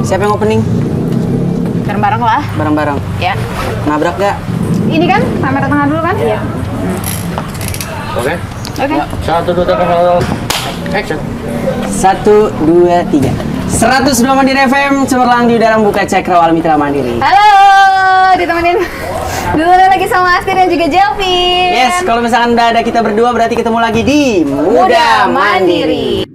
Siapa yang opening? Bareng-bareng lah. Bareng-bareng. Ya. Nabrak gak? Ini kan kamera tengah dulu kan? Iya. Oke. Oke. 1, 2, 3, action. 1, 2, 3. 102 Mandiri FM, cemerlang di udara buka Cakrawala Mitra Mandiri. Halo, ditemenin dulu lagi sama Asti dan juga Jelvin. Yes, kalau misalkan udah ada kita berdua berarti ketemu lagi di Muda Mandiri.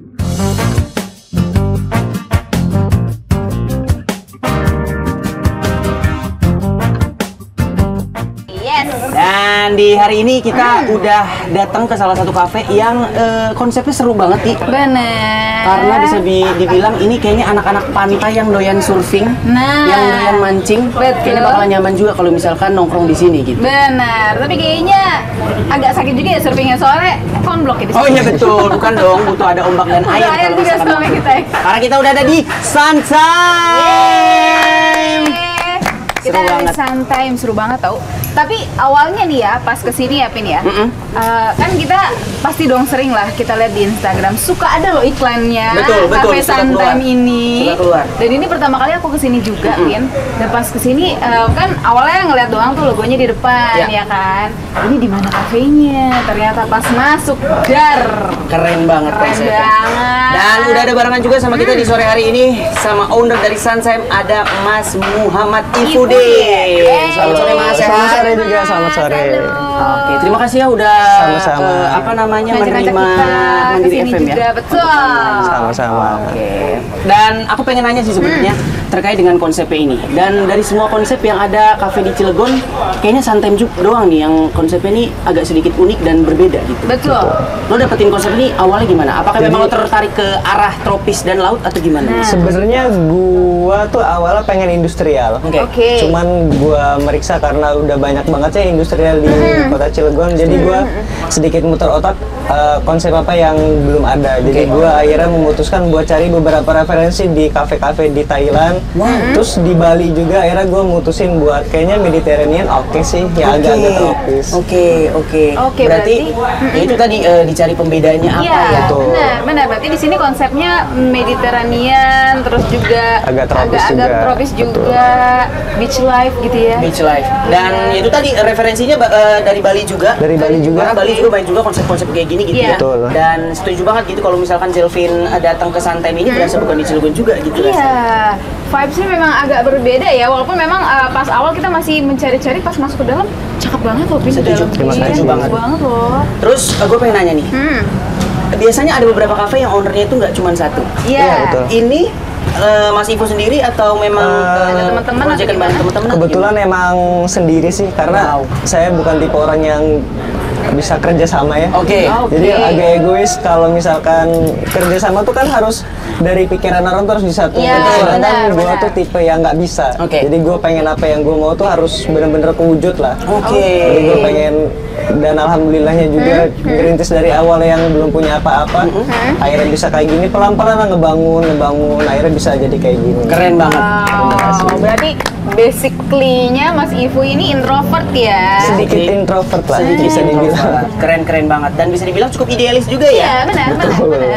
Dan di hari ini kita udah datang ke salah satu kafe yang konsepnya seru banget nih. Bener. Karena bisa dibilang ini kayaknya anak-anak pantai yang doyan surfing, yang doyan mancing. Betul. Kayaknya bakal nyaman juga kalau misalkan nongkrong di sini gitu. Benar, tapi kayaknya agak sakit juga ya surfingnya soalnya konblok ya di sini. Oh iya betul, bukan dong, butuh ada ombak dan air Air kalau juga misalkan sama nongkrong. kita. Karena kita udah ada di Suntime. Kita Seru ada banget. Suntime, seru banget tau. Tapi awalnya nih ya, pas kesini ya Pin ya, kan kita pasti dong sering lah kita lihat di Instagram, suka ada loh iklannya Betul, Cafe suka Suntime keluar. ini. Suka keluar. Dan ini pertama kali aku kesini juga Pin. Dan pas kesini kan awalnya ngeliat doang tuh logonya di depan Ya. ya kan. Ini di mana kafenya? Ternyata pas masuk dar. Keren banget Keren konsepnya. banget. Dan udah ada barengan juga sama kita di sore hari ini sama owner dari Suntime, ada Mas Muhammad Ifude. Selamat sore Mas, Selamat sehat? sore juga, selamat sore. Oke, terima kasih ya udah Sama-sama. menerima Ngajak-ngajak Mandiri kesini FM ya. juga, betul. Sama-sama. Oke. Dan aku pengen nanya sih sebenarnya terkait dengan konsepnya ini. Dan dari semua konsep yang ada kafe di Cilegon, kayaknya Suntime juga doang nih yang konsepnya ini agak sedikit unik dan berbeda gitu. Betul. Lo dapetin konsep ini awalnya gimana? Apakah memang lo tertarik ke arah tropis dan laut atau gimana? Sebenarnya gua tuh awalnya pengen industrial. Oke. Oke. Cuman gua meriksa karena udah banyak banget ya industrial di kota Cilegon. Jadi gua sedikit muter otak konsep apa yang belum ada. Jadi gua akhirnya memutuskan buat cari beberapa referensi di kafe-kafe di Thailand. Terus di Bali juga akhirnya gua mutusin buat kayaknya Mediterranean oke sih, ya agak-agak tropis. Oke. Oke, Berarti ya itu tadi dicari pembedanya apa Iya, ya? Betul. benar. Berarti di sini konsepnya Mediterranean, terus juga Agak tropis agak juga. tropis juga, beach life gitu ya. Beach life. Dan itu tadi referensinya dari Bali juga. Dari Bali juga. Karena Bali juga banyak juga konsep-konsep kayak gini gitu Iya. ya. Betul. Dan setuju banget gitu kalau misalkan Jelvin datang ke Suntime ini berasa bukan di Cilegon juga gitu rasanya. Iya, vibes-nya memang agak berbeda ya. Walaupun memang pas awal kita masih mencari-cari, pas masuk ke dalam cakep banget loh. Pin, di Setuju. dalam. Terima Iya, kasih bagus banget. banget loh. Terus gue pengen nanya nih. Biasanya ada beberapa kafe yang ownernya itu nggak cuma satu. Iya. betul. Ini Mas Ivo sendiri atau memang ada teman-teman atau proyekan bareng gimana? teman-teman? atau Kebetulan emang sendiri sih karena Wow. saya bukan tipe orang yang bisa kerja sama ya. Oke. Jadi Oke. agak egois kalau misalkan kerja sama tuh kan harus dari pikiran orang terus disatukan. Iya, Sedangkan benar, gue benar. tuh tipe yang nggak bisa. Oke. Jadi gue pengen apa yang gue mau tuh harus bener-bener kewujud lah. Oke. Jadi gue pengen, dan alhamdulillahnya juga ngerintis dari awal yang belum punya apa-apa, akhirnya bisa kayak gini pelan-pelan lah ngebangun, akhirnya bisa jadi kayak gini. Keren banget. Wow, berarti basically-nya Mas Ivo ini introvert ya? Sedikit introvert lah, bisa dibilang. Keren banget dan bisa dibilang cukup idealis juga ya. Iya, benar.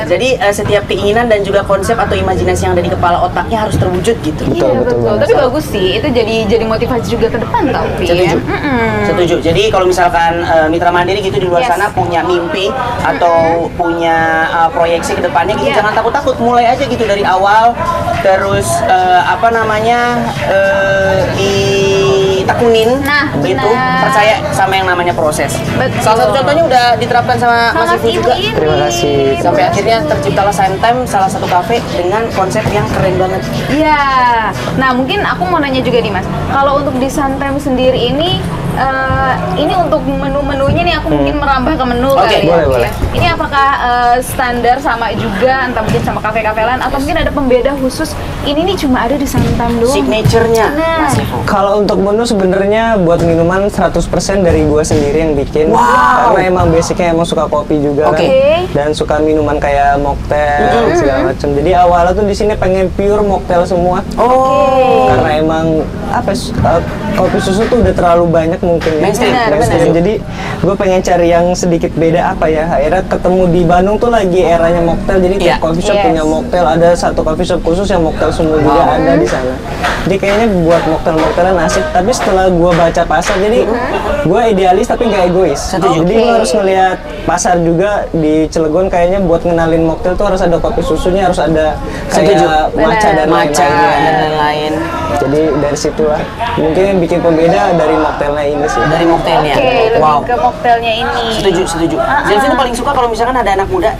Jadi setiap keinginan dan juga konsep atau imajinasi yang ada di kepala otaknya harus terwujud gitu. Betul, Iya, betul banget. Tapi bagus sih, itu jadi motivasi juga ke depan tau, Pin. Setuju. Setuju. Jadi kalau misalkan Mitra Mandiri gitu di luar Yes. sana punya mimpi atau punya proyeksi ke depannya gitu, Iya. jangan takut-takut, mulai aja gitu dari awal. Terus apa namanya ditekunin Nah, gitu. benar. Percaya sama yang namanya proses. Betul. Salah satu contohnya udah diterapkan sama Mas Ivo juga. ini. Terima kasih. Sampai akhirnya terciptalah Suntime, salah satu kafe dengan konsep yang keren banget. Iya. Nah, mungkin aku mau nanya juga nih, Mas. Kalau untuk di Suntime sendiri ini untuk menu-menunya nih aku mungkin merambah ke menu Oke, kali boleh, ya. boleh. Ini apakah standar sama juga, entah mungkin sama kafe-kafe lain, atau mungkin ada pembeda khusus? Ini nih cuma ada di Suntime doang. Signature-nya Nah. Mas Ivo. Kalau untuk menu sebenarnya buat minuman 100% dari gua sendiri yang bikin. Wow. Karena emang basicnya emang suka kopi juga Oke. kan. Dan suka minuman kayak mocktail segala macam. Jadi awalnya tuh di sini pengen pure mocktail semua. Oh. Karena emang kopi susu tuh udah terlalu banyak mungkin ya. Mainstream. Mainstream. Jadi gue pengen cari yang sedikit beda apa ya. Akhirnya ketemu di Bandung tuh lagi eranya mocktail. Jadi tiap coffee shop punya mocktail. Ada satu coffee shop khusus yang mocktail semua juga ada di sana. Jadi kayaknya buat mocktail-mocktailan asik. Tapi setelah gue baca pasar, jadi gue idealis tapi nggak egois. Jadi gue harus ngeliat pasar juga di Cilegon. Kayaknya buat ngenalin mocktail tuh harus ada kopi susunya, harus ada kayak matcha dan lain-lain. Jadi dari situlah mungkin yang bikin pembeda dari mocktailnya ini sih. Dari mocktailnya. Lebih ke mocktailnya ini. Setuju. Jadi itu paling suka kalau misalkan ada anak muda,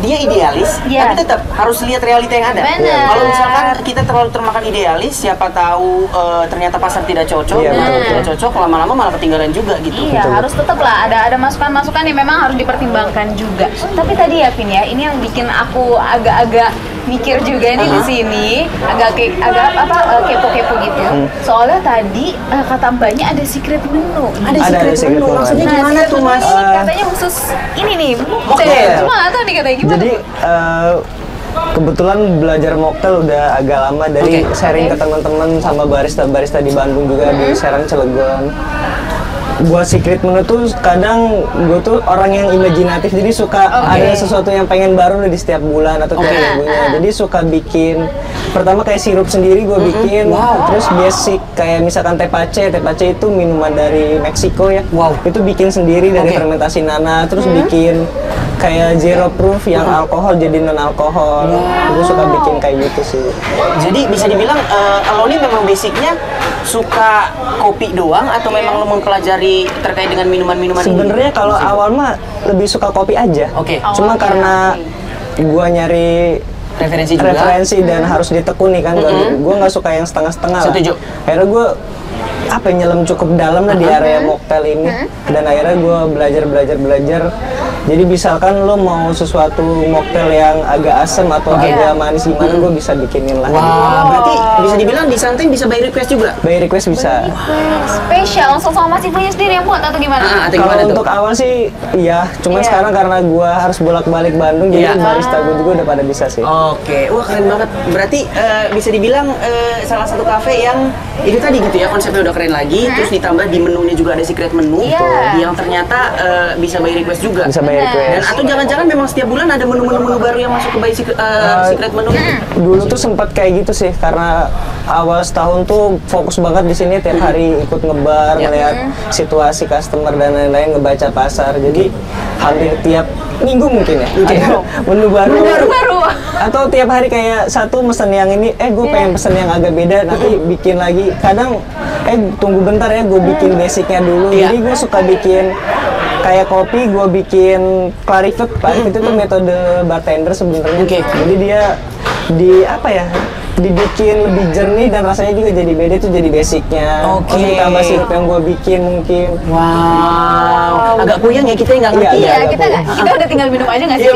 dia idealis, tapi tetap harus lihat realita yang ada. Kalau misalkan kita terlalu termakan idealis, siapa tahu ternyata pasar tidak cocok, tidak cocok, lama-lama malah ketinggalan juga gitu. Iya, harus tetap lah ada masukan-masukan yang memang harus dipertimbangkan juga. Tapi tadi ya Vin ya, ini yang bikin aku agak-agak mikir juga nih di sini, agak kepo-kepo gitu. Soalnya tadi kata mbaknya ada secret menu. Ada secret menu. Maksudnya gimana tuh Mas? Katanya khusus ini nih, mocktail. Cuma nggak tahu nih katanya gimana. Jadi kebetulan belajar mocktail udah agak lama dari sharing ke teman-teman sama barista-barista di Bandung juga di Serang Cilegon. Buat secret menu tuh kadang gue tuh orang yang imajinatif, jadi suka ada sesuatu yang pengen baru di setiap bulan atau tiap minggunya. Jadi suka bikin pertama kayak sirup sendiri gue bikin, terus basic kayak misalkan tepache itu minuman dari Meksiko ya. Itu bikin sendiri dari fermentasi nana, terus bikin kayak zero proof yang alkohol jadi non alkohol. Gue suka bikin kayak gitu sih. Jadi bisa dibilang lo ini memang basicnya suka kopi doang atau memang lo mempelajari terkait dengan minuman-minuman ini? Sebenarnya kalau awal mah lebih suka kopi aja. Cuma karena gua nyari referensi dan harus ditekuni kan, gue nggak suka yang setengah-setengah lah. Akhirnya gue nyelam cukup dalam lah di area mocktail ini, dan akhirnya gue belajar. Jadi misalkan lo mau sesuatu mocktail yang agak asam atau agak manis gimana, gue bisa bikinin lah. Berarti bisa dibilang di Santai bisa by request juga? By request bisa. Spesial langsung sama Mas Ibunya sendiri yang buat atau gimana? Kalau untuk awal sih iya, cuman sekarang karena gue harus bolak-balik Bandung, jadi barista gue juga udah pada bisa sih. Wah keren banget. Berarti bisa dibilang salah satu kafe yang itu tadi gitu ya, konsepnya udah keren lagi, terus ditambah di menunya juga ada secret menu yang ternyata bisa by request juga. Bisa by request. Dan atau jangan-jangan memang setiap bulan ada menu-menu baru yang masuk ke by secret menu? Dulu tuh sempat kayak gitu sih, karena awal setahun tuh fokus banget di sini, tiap hari ikut ngebar, melihat situasi customer dan lain-lain, ngebaca pasar. Jadi hampir tiap minggu mungkin ya ada menu baru. Atau tiap hari kayak satu mesen yang ini, gue pengen pesen yang agak beda, nanti bikin lagi. Kadang tunggu bentar ya, gue bikin basicnya dulu. Jadi gue suka bikin kayak kopi, gue bikin Clarifet itu tuh metode bartender sebenarnya. Jadi dia dibikin lebih jernih dan rasanya juga jadi beda, itu jadi basicnya. Terus ditambah sirup yang gue bikin mungkin. Agak puyeng ya, kita nggak ngerti. Kita udah tinggal minum aja nggak sih? Iya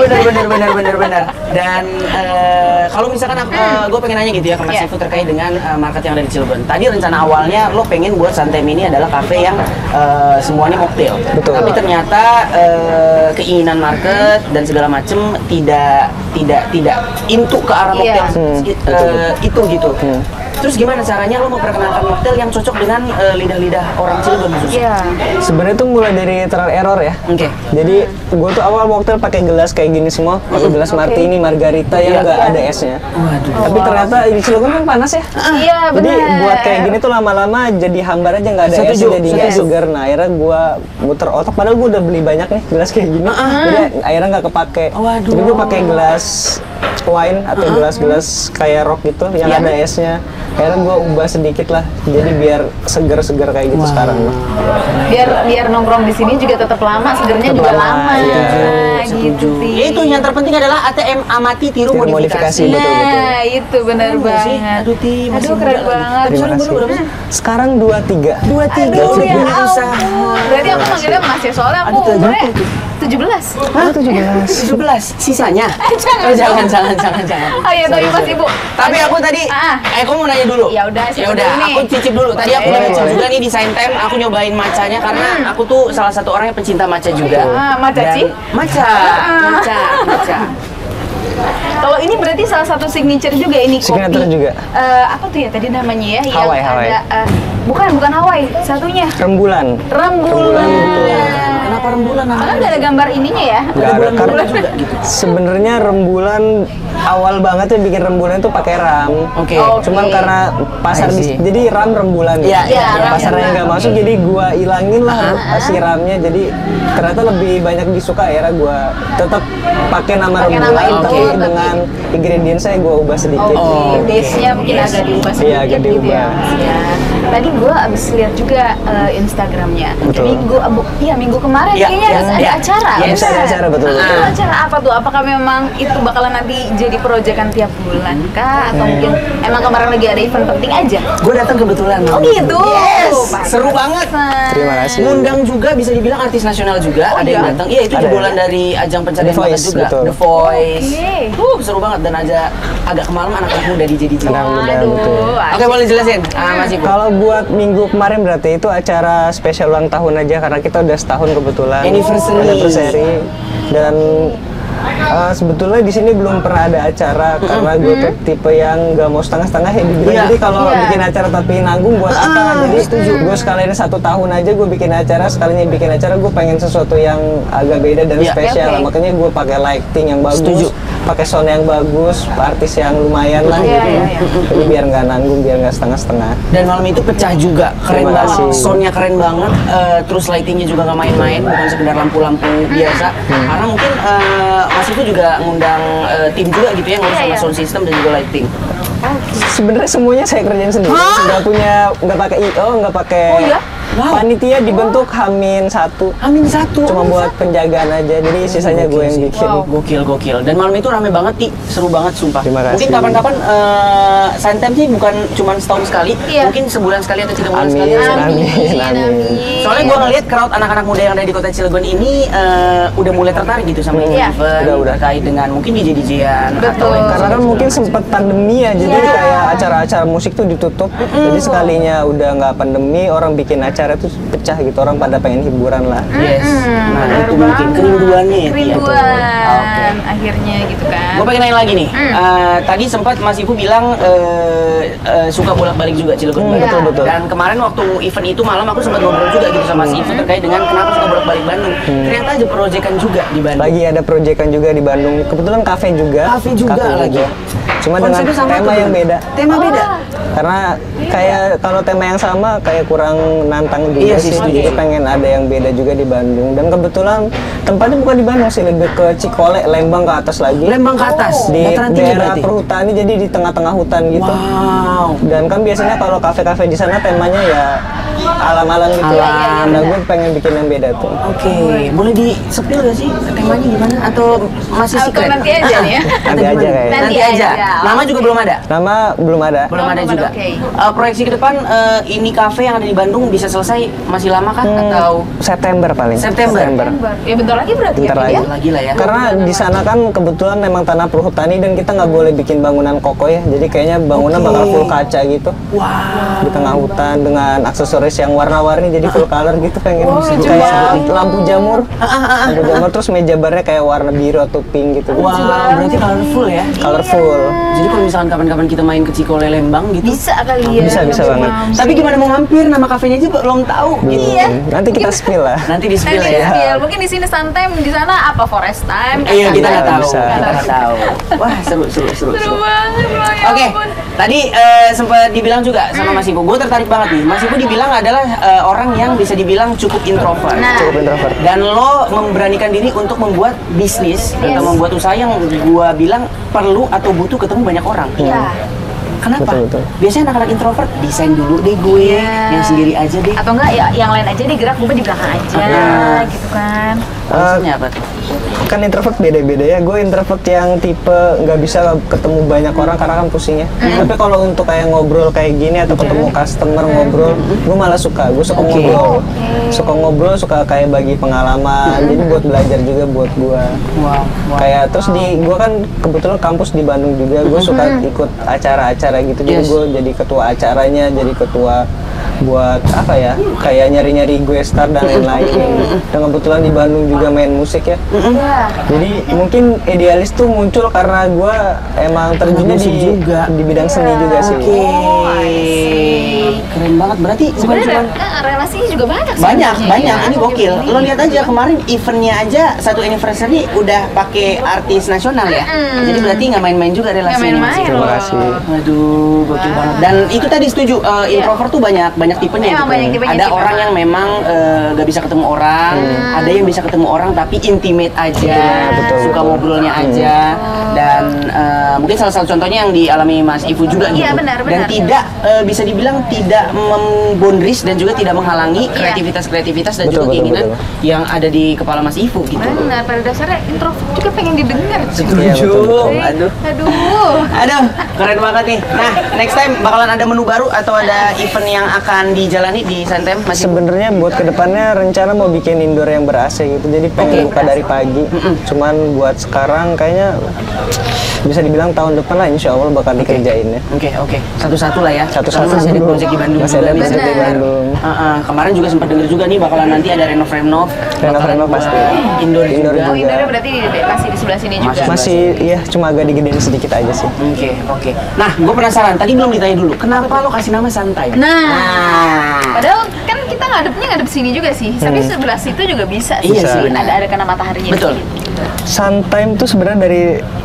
benar. Dan kalau misalkan gue pengen nanya gitu ya ke Mas Ibu terkait dengan market yang ada di Cilegon. Tadi rencana awalnya lo pengen buat Santai ini adalah kafe yang semuanya mocktail. Tapi ternyata keinginan market dan segala macem tidak into ke arah mocktail itu gitu. Terus gimana caranya lo memperkenalkan mocktail yang cocok dengan lidah-lidah orang Cilegon khususnya? Sebenarnya tuh mulai dari trial error ya. Jadi gue tuh awal mocktail pakai gelas kayak gini semua, pakai gelas martini, margarita yang nggak ada esnya. Tapi ternyata di Cilegon kan panas ya. Jadi buat kayak gini tuh lama-lama jadi hambar aja, nggak ada es, jadi nggak segar. Nah akhirnya gue muter otak, padahal gue udah beli banyak nih gelas kayak gini. Jadi akhirnya nggak kepake. Jadi gue pakai gelas wine atau gelas-gelas kayak rock gitu yang ada esnya. Akhirnya gue ubah sedikit lah, jadi biar seger-seger kayak gitu sekarang. Biar nongkrong di sini juga tetap lama, segernya juga lama. Gitu sih. Itu yang terpenting adalah ATM amati tiru modifikasi. Nah, itu benar banget. Aduh, keren banget. Terima kasih. Sekarang 23. Aduh, ya ampun. Berarti aku manggilnya Mas ya, soalnya aku umurnya 17. 17. Sisanya? Jangan. Oh iya, tapi Mas Ibu. Tapi aku tadi, aku mau nanya dulu. Ya udah, aku cicip dulu. Tadi aku udah cicip juga nih di Santai, aku nyobain matchanya karena aku tuh salah satu orang yang pencinta matcha juga. Matcha sih? Matcha. Kalau ini berarti salah satu signature juga ini kopi. Signature juga. Apa tuh ya tadi namanya ya? Hawaii, yang Hawaii. ada bukan Hawaii, satunya Rembulan. rembulan. Kenapa rembulan Karena namanya? nggak ada gambar ininya ya? Nggak ada, karena juga gitu. sebenarnya rembulan awal banget ya bikin rembulan itu pakai ram. Oke. Cuman karena pasar I see. jadi ram rembulan Iya, gitu. iya, ram Pasarnya rembulan. nggak masuk jadi gua ilangin lah si ramnya, jadi ternyata lebih banyak disuka, akhirnya gua tetap pakai nama Pakai nama rembulan itu, tapi tapi- dengan ingredients saya gua ubah sedikit. Oh, base-nya mungkin agak diubah sedikit Iya, agak gitu ya. diubah. Ya. Tadi gue abis lihat juga Instagramnya. Betul. Minggu kemarin Iya, kayaknya iya, ada iya. acara. Iya, bisa ada acara, betul. Itu acara apa tuh? Apakah memang itu bakalan nanti jadi proyekan tiap bulan kah? Atau mungkin emang kemarin lagi ada event penting aja? Gue datang kebetulan. Oh gitu. Yes, Pantesan. seru banget. Terima kasih. Ngundang juga bisa dibilang artis nasional juga ada yang iya? datang. Iya itu Ada. jebolan dari ajang pencarian The bakat Voice, juga. betul. The Voice. Oke. Seru banget dan aja agak kemalam anak-anak muda DJ. Anak muda, Waduh. betul. Oke boleh jelasin Mas Ibu. Kalau buat minggu kemarin berarti itu acara spesial ulang tahun aja karena kita udah setahun kebetulan. Anniversary. Dan sebetulnya di sini belum pernah ada acara karena gue tuh tipe yang nggak mau setengah-setengah ya dibilang. Iya. Jadi kalau Iya. bikin acara tapi nanggung buat apa? Jadi gue sekalian 1 tahun aja gue bikin acara, sekalinya bikin acara gue pengen sesuatu yang agak beda dan Iya. spesial. Oke. Makanya gue pakai lighting yang bagus, Setuju. pakai sound yang bagus, artis yang lumayan lah Iya, gitu. iya, iya. Jadi biar nggak nanggung, biar nggak setengah-setengah. Dan malam itu pecah juga, keren Terima banget. kasih. Soundnya keren banget, terus lightingnya juga nggak main-main, bukan sekedar lampu-lampu biasa. Karena mungkin Mas itu juga ngundang tim juga gitu ya, ngurus Iya, sama iya. sound system dan juga lighting. Sebenarnya semuanya saya kerjain sendiri. Nggak pakai IO, nggak pakai. Oh, iya? Wow. Panitia dibentuk H-1. Amin satu. Cuma buat penjagaan aja. Jadi sisanya gue yang bikin. Wow. Gokil. Dan malam itu rame banget, Ti. Seru banget, sumpah. Terima kasih. Mungkin kapan-kapan Suntime sih bukan cuma setahun sekali, Iya. mungkin sebulan sekali atau 3 bulan Amin, sekali. amin. Soalnya gue ngeliat crowd anak-anak muda yang ada di kota Cilegon ini udah mulai tertarik gitu sama Iya. event Udah. terkait dengan mungkin DJ-DJ-an Betul. Karena kan mungkin sempat pandemi ya, jadi Iya. kayak acara-acara musik tuh ditutup. Jadi sekalinya udah nggak pandemi, orang bikin acara tuh pecah gitu, orang pada pengen hiburan lah. Yes. Nah, bener itu mungkin banget. kerinduannya ya. Kerinduan Oke. akhirnya gitu kan. Gue pengen nanya lagi nih. Tadi sempat Mas Ibu bilang suka bolak-balik juga Cilegon. Bandung. betul, betul. Dan kemarin waktu event itu malam aku sempat ngobrol juga gitu sama Mas Ibu terkait dengan kenapa suka bolak-balik Bandung. Ternyata ada proyekan juga di Bandung. Lagi ada proyekan juga di Bandung. Kebetulan kafe juga. Kafe juga lagi. Cuma dengan Konsepnya sama tema tuh, yang Bang? beda. Tema beda. Karena kayak kalau tema yang sama kayak kurang nantang juga Iya sih, sih. setuju. Jadi pengen ada yang beda juga di Bandung. Dan kebetulan tempatnya bukan di Bandung sih, lebih ke Cikole, Lembang ke atas lagi. Lembang ke atas. Di Dataran tinggi daerah berarti. perhutani, jadi di tengah-tengah hutan gitu. Wow. Dan kan biasanya kalau kafe-kafe di sana temanya ya alam-alam gitu. Alam. Nah, gue pengen bikin yang beda tuh. Oke, boleh di-spill gak sih temanya gimana? Atau masih Atau secret? nanti aja nih ya? Nanti aja kayaknya. Nanti Nanti aja. aja. Nama juga belum ada? Nama belum ada. Belum ada Belum juga. ada, oke. Proyeksi ke depan ini kafe yang ada di Bandung bisa selesai masih lama kah atau September paling. September. Ya bentar lagi berarti Bentar ya, Vin, lagi. ya? lagi lah ya? Karena di sana kan kebetulan memang tanah perhutani dan kita nggak boleh bikin bangunan kokoh ya. Jadi kayaknya bangunan Oke. bakal full kaca gitu. Wow. Di tengah hutan dengan aksesoris yang warna-warni jadi full color gitu, pengen Wow, lucu kayak banget. lampu jamur. Lampu jamur terus meja barnya kayak warna biru atau pink gitu. Wow, berarti colorful ya? Colorful. Jadi kalau misalkan kapan-kapan kita main ke Cikole Lembang gitu, Bisa kali ya. Bisa banget. tapi gimana mau mampir, nama kafenya aja belum tahu gitu. Iya. Nanti kita spill lah. Nanti di spill Nanti ya. spill. Mungkin di sini Suntime, di sana apa Forest Time? Iya, kita nggak tahu. Bisa. Kita nggak tahu. Wah, seru. Seru banget loh, ya Oke, ampun. tadi sempat dibilang juga sama Mas Ibu. Gue tertarik banget nih. Mas Ibu dibilang adalah orang yang bisa dibilang cukup introvert. Nah. Cukup introvert. Dan lo memberanikan diri untuk membuat bisnis atau membuat usaha yang gua bilang perlu atau butuh ketemu banyak orang. Iya. Kenapa? Betul. Biasanya anak-anak introvert desain dulu deh gue, Iya. yang sendiri aja deh. Atau enggak ya yang lain aja deh, gerak gue di belakang aja gitu kan. Maksudnya apa tuh? Kan introvert beda-beda ya. Gue introvert yang tipe nggak bisa ketemu banyak orang karena kan pusingnya. Tapi kalau untuk kayak ngobrol kayak gini atau ketemu customer ngobrol, gue malah suka. Gue suka Oke. ngobrol, suka ngobrol, suka kayak bagi pengalaman. Jadi buat belajar juga buat gue. Wow. Kayak terus gue kan kebetulan kampus di Bandung juga. Gue suka ikut acara-acara gitu. Jadi Yes. gue jadi ketua acaranya, jadi ketua buat apa ya, kayak nyari-nyari gue star dan lain-lain. Dan kebetulan di Bandung juga main musik ya. Iya. Jadi mungkin idealis tuh muncul karena gue emang terjunnya musik juga. di bidang seni juga sih. Oke. Keren banget. Berarti bukan Sebenarnya cuma relasinya juga banyak. banyak sebenarnya. ini gokil. Lo lihat aja kemarin eventnya aja 1 anniversary udah pakai artis nasional ya. Jadi berarti nggak main-main juga relasinya. Nggak main-main Terima loh. kasih. Waduh, gokil banget. Dan itu tadi setuju, introvert tuh banyak tipenya. Emang gitu. banyak tipenya Ada sih, orang memang. yang memang gak bisa ketemu orang, ada yang bisa ketemu orang tapi intimate aja, betul, suka betul. ngobrolnya aja. Dan mungkin salah satu contohnya yang dialami Mas Ivu juga gitu. Iya, benar, Dan benar. tidak bisa dibilang tidak membondris dan juga tidak menghalangi kreativitas dan Betul, juga betul, keinginan betul. yang ada di kepala Mas Ivu gitu. Benar, pada dasarnya introvert juga pengen didengar. Iya, betul, betul. Aduh. Aduh. Keren banget nih. Nah, next time bakalan ada menu baru atau ada event yang akan dijalani di Santem masih? Sebenarnya buat kedepannya rencana mau bikin indoor yang ber-AC gitu, jadi pengen buka dari pagi. Cuman buat sekarang kayaknya bisa dibilang tahun depan lah insya Allah bakal dikerjain ya. Oke. Satu-satu lah ya. Satu-satu Karena masih ada dulu. proyek di Bandung Masih juga ada nih. proyek di Bandung. Kemarin juga sempat denger juga nih bakalan nanti ada renov Renov pasti. Indoor Indoor juga. Oh, indoornya berarti masih di sebelah sini juga. Masih ya cuma agak digedein sedikit aja sih. Oke. Nah, gue penasaran. Tadi belum ditanya dulu. Kenapa lo kasih nama Santai? Nah, padahal kan kita ngadep sini juga sih. Tapi sebelah situ juga bisa sih. Iya sih, benar. Ada kena mataharinya. Betul. di sini. Suntime tuh sebenarnya dari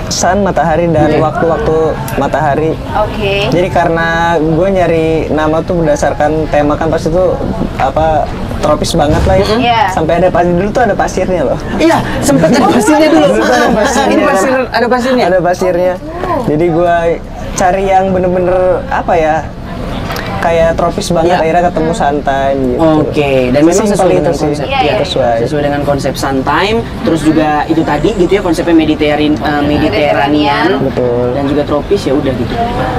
sun matahari dan waktu-waktu matahari. Oke. Jadi karena gue nyari nama tuh berdasarkan tema kan pasti tuh apa tropis banget lah ya. Iya. Sampai ada pasir dulu tuh ada pasirnya loh. Iya, sempat ada pasirnya dulu. Dulu tuh ada pasirnya, Ini kan? ada pasirnya. Ada pasirnya. Jadi gue cari yang bener-bener apa ya? Kayak tropis banget, Iya. akhirnya ketemu santai gitu. Oke, dan memang Sesimpel sesuai itu dengan sih. konsep, Iya, iya. Sesuai. dengan konsep Suntime, terus juga itu tadi gitu ya konsepnya Mediterranean, Betul. dan juga tropis ya udah gitu.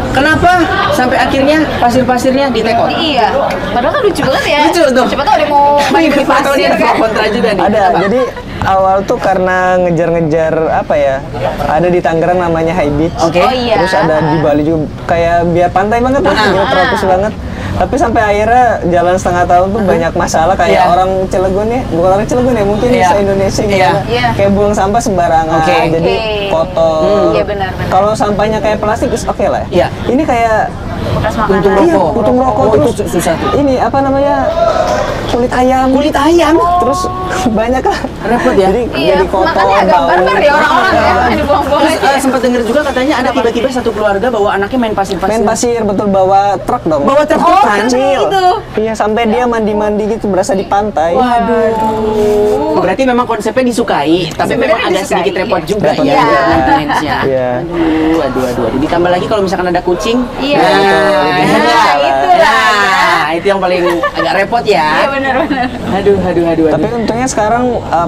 Kenapa sampai akhirnya pasir-pasirnya ditekor? Iya. Padahal kan lucu banget ya. Lucu tuh. Siapa tahu ada mau main di pasir Pro kan. kontra juga nih. Ada, Apa? jadi awal tuh karena ngejar-ngejar apa ya? Ada di Tangerang namanya High Beach. Oke. Oh iya. Terus ada di Bali juga kayak biar pantai banget lah, gitu, tropis banget. Tapi sampai akhirnya jalan setengah tahun tuh banyak masalah kayak Iya. orang Cilegon ya, bukan orang Cilegon ya, mungkin Iya. se-Indonesia gitu. Iya. Iya. Kayak buang sampah sembarangan, Oke. jadi Oke. kotor. Iya, benar. Kalau sampahnya kayak plastik, oke lah. Iya. Ini kayak Bekas Puntung makanan. rokok. puntung rokok Oh, terus itu susah tuh. ini apa namanya kulit ayam. Kulit ayam. Terus banyak lah. Repot ya? Iya, Jadi kotor, makanya agak bau. barbar ya orang-orang ya, yang dibuang-buang Terus aja. sempat dengar juga katanya ada tiba-tiba satu keluarga bawa anaknya main pasir-pasir. Main pasir, betul, bawa truk dong. Bawa truk Oh, kan? kecil itu. Iya, sampai dia mandi-mandi gitu berasa di pantai. Waduh. Berarti memang konsepnya disukai, tapi memang Sebenarnya agak disukai, sedikit repot iya. juga Repot ya juga. maintenance-nya. Iya. Aduh. Ditambah lagi kalau misalkan ada kucing. Iya. Nah, itulah. itu yang paling agak repot ya. Iya benar-benar. Aduh. Tapi untungnya sekarang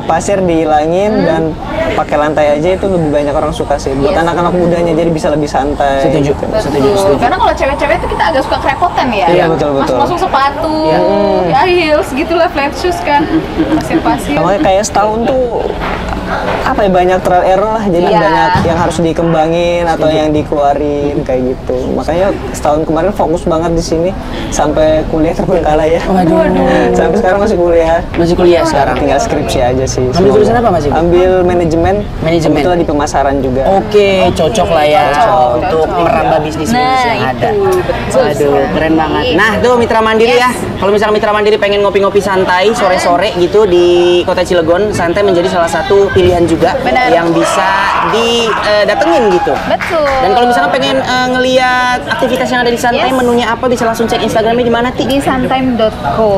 pasir dihilangin dan pakai lantai aja itu lebih banyak orang suka sih. Buat Iya. anak-anak mudanya jadi bisa lebih santai. Setuju. gitu. Betul. Karena kalau cewek-cewek itu kita agak suka kerepotan ya. Iya, betul. Masuk sepatu, ya heels gitulah, flat shoes kan, pasir-pasir. Makanya kayak setahun tuh apa ya, banyak trial error lah, jadi Iya. banyak yang harus dikembangin atau yang dikeluarin kayak gitu. Makanya setahun kemarin fokus banget di sini sampai kuliah terbengkalai ya. Sampai sekarang masih kuliah. Masih kuliah sekarang. Tinggal skripsi aja sih. Ambil jurusan apa, Mas Ibu? Ambil manajemen. Manajemen. Kebetulan di pemasaran juga. Oke, cocok lah ya untuk cocok. merambah bisnis Nah, yang ada. itu, betul Aduh, keren banget. Nah, tuh Mitra Mandiri ya. Kalau misalnya Mitra Mandiri pengen ngopi-ngopi santai sore-sore gitu di Kota Cilegon, santai menjadi salah satu pilihan juga Benar. yang bisa didatengin gitu. Betul. Dan kalau misalnya pengen ngelihat aktivitas yang ada di santai, Yes. menunya apa bisa langsung cek Instagramnya di mana, Ti? di suntime.co.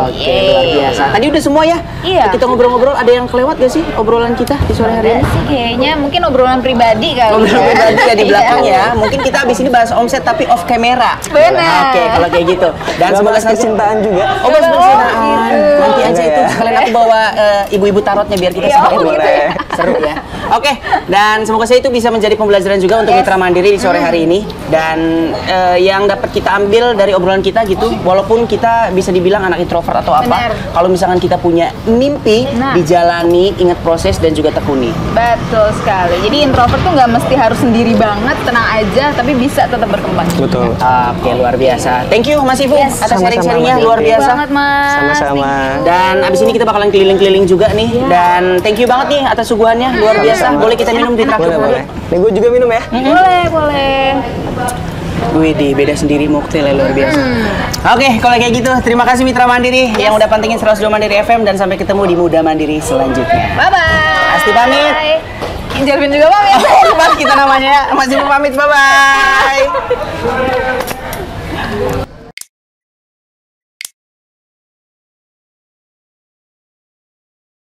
Oke, luar biasa. Tadi udah semua ya? Iya. Kita ngobrol-ngobrol, ada yang kelewat gak sih obrolan kita di sore hari Ada ini? sih kayaknya mungkin obrolan pribadi kali. Ngobrol ya. pribadi ya di belakang Iya. ya. Mungkin kita abis ini bahas omset tapi off camera. Benar. Oke, kalau kayak gitu. Dan Gak semoga bahas saja kecintaan juga. Oh, bahas Oh, percintaan. gitu. Nanti aja Enggak itu ya? sekalian aku bawa ibu-ibu tarotnya biar kita Iya, sekalian oh, gitu ya. seru ya. Oke, dan semoga saya itu bisa menjadi pembelajaran juga untuk Mitra Mandiri di sore hari ini. Dan yang dapat kita ambil dari obrolan kita gitu, walaupun kita bisa dibilang anak introvert atau apa, Benar. kalau misalkan kita punya mimpi, Nah. dijalani, ingat proses dan juga tekuni. Betul sekali. Jadi introvert tuh nggak mesti harus sendiri banget, tenang aja, tapi bisa tetap berkembang. Betul. Oke, luar biasa. Thank you Mas Ibu Yes. atas Sama-sama, sharing-sharingnya, Mas. luar Thank you biasa. banget, Mas. Sama-sama. Dan abis ini kita bakalan keliling-keliling juga nih. Dan thank you banget nih atas suguhannya, luar biasa. Sama-sama. Boleh kita minum di traktir Boleh, dulu? boleh. Nih gue juga minum ya. Boleh, boleh. Wih, beda sendiri mocktail luar biasa. Oke, kalau kayak gitu, terima kasih Mitra Mandiri yang udah pantengin 102 Mandiri FM dan sampai ketemu di Muda Mandiri selanjutnya. Bye-bye. Asti pamit. Jelvin juga pamit. Kita namanya Mas Ibu pamit, bye-bye.